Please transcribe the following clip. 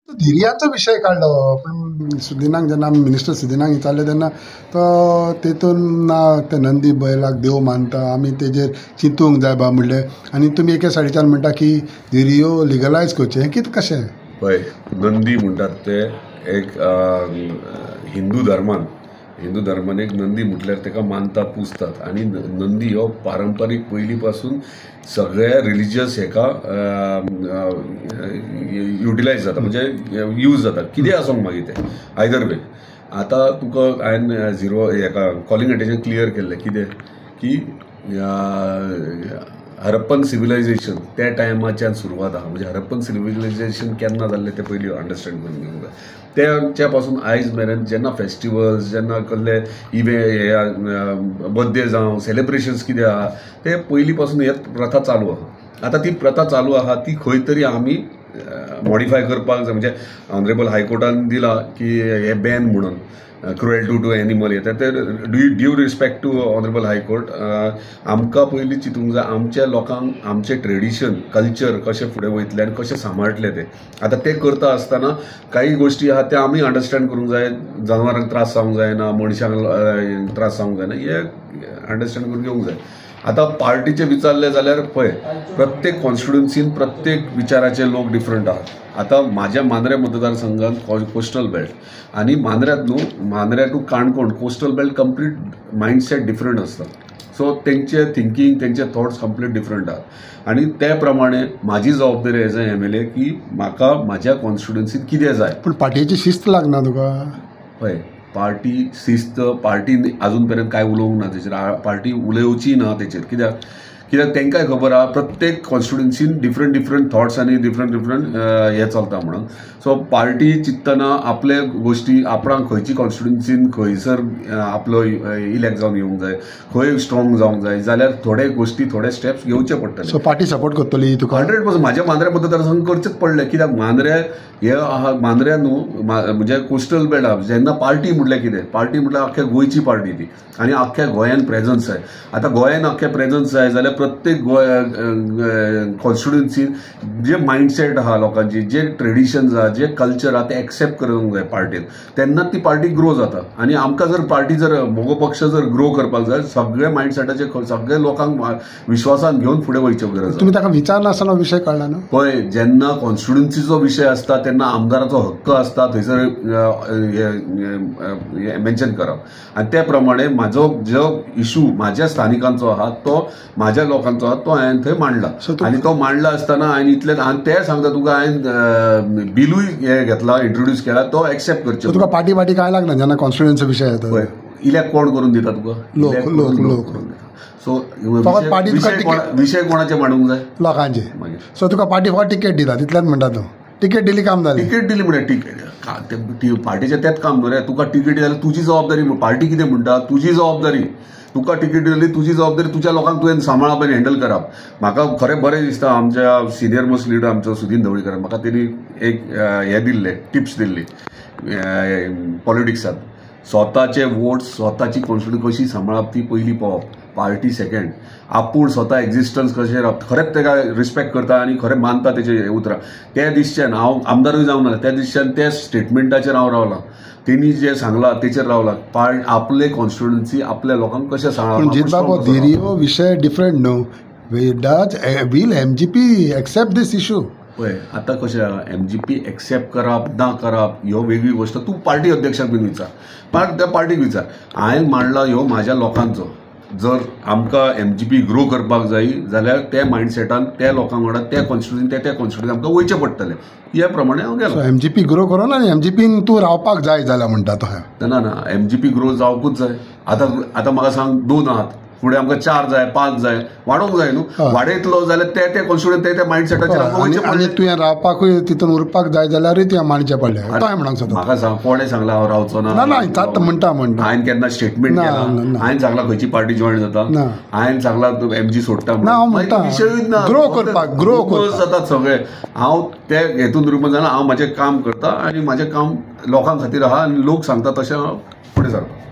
धिर्याचो विषय काढलो पण सुदिनाक जेन्ना मिनिस्टर सुदिनाक विचारले तेन्ना तो तेतून ना ते नंदी बैलाक देव मानता आमी तेजेर चिंतूंक जाय बा म्हणले आनी तुमी एके सायडीच्यान म्हणटा की धिर्यो लिगलायज करचे हें कितें कशें पळय नंदी म्हणटात ते एक हिंदू धर्मान एक नंदी म्हटल्यार ताका मानतात पुजतात आनी नंदी हो पारंपारीक पयलीं पासून सगळ्या रिलिजियस हेका युटिलायज जाता म्हणजे यूज जाता कितें आसूंक मागीर ते आयदर वे आतां तुका हांवें झिरो हेका कॉलिंग अटेन्शन क्लियर केल्लें कितें की हरप्पन सिविलायझेशन त्या टायमाच्यान सुरवात आहा म्हणजे हरप्पन सिविलायझेशन केन्ना जाल्लें तें पयलीं अंडरस्टँड करून घेवंक जाय तेच्या पासून आयज मेरेन जेन्ना फेस्टिवल्स जेन्ना कसले बर्थडे जावं सेलिब्रेशन्स कितें आहा ते पयलीं पासून हे प्रथा चालू आहा आतां ती प्रथा चालू आहा ती खंय तरी आमी मॉडिफाय करपाक जाय म्हणजे ऑनरेबल हायकोर्टान दिला की हे बॅन म्हणून क्रुएल्टी टू एनिमल येता ते due respect to honourable high court आमकां पयलीं चिंतूंक जाय आमच्या लोकांक आमचे ट्रेडिशन कल्चर कशें फुडें वयतले आनी कशें सांबाळटले ते आतां ते करता आसतना काही गोश्टी आहा त्या आमी अंडरस्टँड करूंक जाय जनावरांक त्रास जावंक जायना मनशांक त्रास जावंक जायना हे अंडरस्टँड करून घेवंक जाय आतां पार्टीचे विचारले जाल्यार पळय प्रत्येक कॉन्स्टिट्युएन्सीन प्रत्येक विचाराचे लोक डिफरंट आहात आतां म्हाज्या मांद्रे मतदारसंघात कोस्टल बेल्ट आनी मांद्र्या to Canacona coastal belt complete mindset different आसता सो तेंचे थिंकींग तेंचे थॉट्स कंप्लीट डिफरंट आहात आनी ते प्रमाणे म्हाजी जबाबदारी एज अ MLA की म्हाका म्हाज्या कॉन्स्टिट्युएन्सीन कितें जाय पूण पार्टीची शिस्त लागना तुका पळय पार्टी शिस्त पार्टी अजून पर्यंत काय उलोवंक ना तेचेर पार्टी उलोवची ना तेचेर कित्याक तेंकाय खबर आहा प्रत्येक कॉन्स्टिट्युएन्सीन डिफरंट थॉट्स आनी डिफरंट हे चलता म्हणून सो पार्टी चिंततना आपले गोश्टी आपणाक खंयची कॉन्स्टिट्युएन्सीन खंयसर आपलो इलेक्ट जावन येवंक जाय खंय स्ट्रॉंग जावंक जाय जाल्यार थोडे गोश्टी थोडे स्टेप्स घेवचे पडटले सो पार्टी सपोर्ट करतली तुका 100% म्हाज्या मांद्र्या मतदारसंघ करचेच पडले कित्याक मांद्र्या न्हू म्हणजे कोस्टल बेल्ट आहा जेन्ना पार्टी म्हटल्यार कितें पार्टी म्हटल्यार आख्ख्या गोंयची पार्टी ती आनी आख्ख्या गोंयान प्रेझन्स जाय आतां गोंयान आख्ख्या प्रेझन्स जाय जाल्यार प्रत्येक कॉन्स्टिट्युएन्सीन जे मायंडसेट आहा लोकांची जे ट्रेडिशन्स आहा जे कल्चर आहा ते एक्सेप्ट करूंक जाय पार्टीन तेन्नाच ती पार्टी ग्रो जाता आनी आमकां जर पार्टी जर मोगो पक्ष जर ग्रो करपाक जाय सगळे मायंडसेटाचे सगळे लोकांक विश्वासान घेवन फुडें वयच्यो गरज तुमी ताका विचारनासतना विशय काडला न्हू पळय जेन्ना कॉन्स्टिट्युएन्सीचो विशय आसता तेन्ना आमदाराचो हक्क आसता थंयसर मेन्शन करप आनी त्या प्रमाणे म्हाजो जो इशू म्हाज्या स्थानिकांचो आहा तो म्हाज्या लोकांचो आहा तो हांवें थंय मांडला आनी तो मांडला आसतना हांवें इतलें आनी ते सांगता तुका हांवें बिलूय हे घेतला इंट्रोड्यूस केला तो एक्सेप्ट करचो तुका पार्टी काय लागना जेन्ना कॉन्स्टिट्युएन्सी विशय येता पळय इलेक्ट कोण करून दिता तुका लोक सो विशय कोणाचे मांडूंक जाय लोकांचे सो तुका पार्टी फकत तिकेट दिता तितल्याच म्हणटा तूं तिकेट दिली काम जालें तिकेट दिली म्हणजे तिकेट पार्टीचें तेंच काम न्हू रे तुका तिकेट दिली जाल्यार तुजी जबाबदारी पार्टी कितें म्हणटा तुजी जबाबदारी तुका तिकेट दिली तुजी जबाबदारी तुज्या लोकांक तुवें सांबाळप आनी हँडल करप म्हाका खरें बरें दिसता आमच्या सिनियर मोस्ट लिडर आमचो सुदीन ढवळीकर म्हाका तेणी एक हे दिल्ले टिप्स दिल्ली पॉलिटिक्सांत स्वताचे वोट स्वताची कॉन्स्टिट्युएन्सी कशी सांबाळप ती पयली पळोवप पार्टी सेकंड आपूण स्वता एक्झिस्टन्स कशें खरेंच ताका रिस्पेक्ट करता आनी खरें मानता तेचे उतरां त्या दिसच्यान हांव आमदारूय जावं ना त्या दिसच्यान त्या स्टेटमेंटाचेर हांव रावलां तेणी जे सांगलां तेचेर रावलां आपले कॉन्स्टिट्युएन्सी आपल्या लोकांक कशें सांगप धिर्यो विशय डिफरंट न्हू वील MGP एक्सेप्ट दीस इशू पळय आतां कशें MGP एक्सेप्ट करप ना करप ह्यो वेगळी गोश्ट तूं पार्टी अध्यक्षाक बीन विचार त्या पार्टीक विचार हांवें मांडला ह्यो म्हाज्या लोकांचो जर आमकां MGP ग्रो करपाक जाय जाल्यार त्या मायंडसेटान त्या लोकांक वांगडा त्या कॉन्स्टिट्युएन्सी आमकां वयचें पडटलें ह्या प्रमाणे हांव गेलो MGP ग्रो करून आनी MGPन तूं रावपाक जाय जाल्यार म्हणटा तो ना MGP ग्रो जावपूच जाय आतां म्हाका सांग 2 आहात फुडें आमकां 4 जाय 5 जाय वाडोवंक जाय न्हू वाडयतलो जाल्यार त्या कॉन्स्टिट्युएन्सी त्या मायंडसेटाचेर आमकां वयचें पडलें तुवें रावपाकूय तितून उरपाक जाय जाल्यारूय तुवें मानचें पडलें काय म्हणूंक सोदता म्हाका सांग कोणें सांगलां हांव रावचो ना म्हणटा हांवें केन्ना स्टेटमेंट केला हांवें सांगलां खंयची पार्टी जॉयन जाता हांवें सांगलां MG सोडटा विशयूच ना ग्रो करपाक जातात सगळे हांव त्या हेतून रुपान जाल्यार हांव म्हाजें काम करता आनी म्हाजें काम लोकां खातीर आहा आनी लोक सांगता तशें हांव फुडें सरता